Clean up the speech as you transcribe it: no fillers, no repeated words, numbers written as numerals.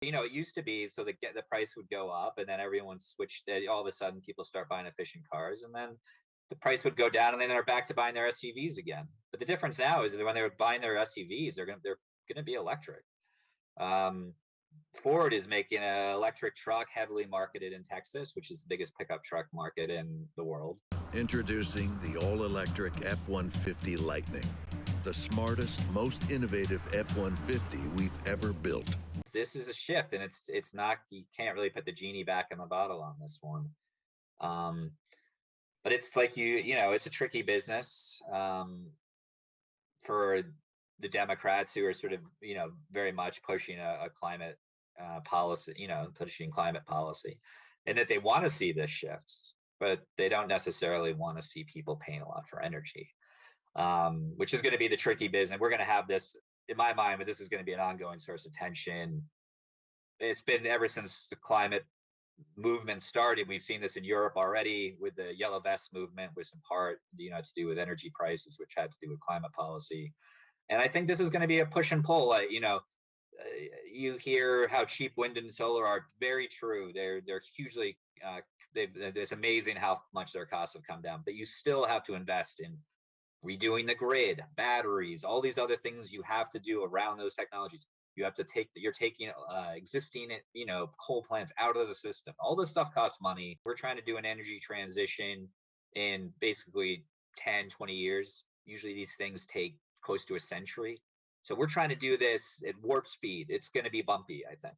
It used to be so the price would go up, and then everyone switched. All of a sudden, people start buying efficient cars, and then the price would go down, and then they're back to buying their SUVs again. But the difference now is that when they're buying their SUVs, they're gonna be electric. Um, Ford is making an electric truck heavily marketed in Texas, which is the biggest pickup truck market in the world. Introducing the all-electric F-150 Lightning, the smartest, most innovative F-150 we've ever built. This is a shift, and it's not, you can't really put the genie back in the bottle on this one. Um, but it's like it's a tricky business for the Democrats who are sort of very much pushing a climate policy, pushing climate policy, and that they want to see this shift, but they don't necessarily want to see people paying a lot for energy, which is going to be the tricky business. We're going to have this in my mind, but this is going to be an ongoing source of tension. It's been ever since the climate movement started. We've seen this in Europe already with the yellow vest movement, with some part to do with energy prices, which had to do with climate policy. And I think this is going to be a push and pull. You hear how cheap wind and solar are. Very true. They're hugely. It's amazing how much their costs have come down. But you still have to invest in redoing the grid, batteries, all these other things you have to do around those technologies. You have to you're taking existing, coal plants out of the system. All this stuff costs money. We're trying to do an energy transition in basically 10, 20 years. Usually these things take close to a century. So we're trying to do this at warp speed. It's going to be bumpy, I think.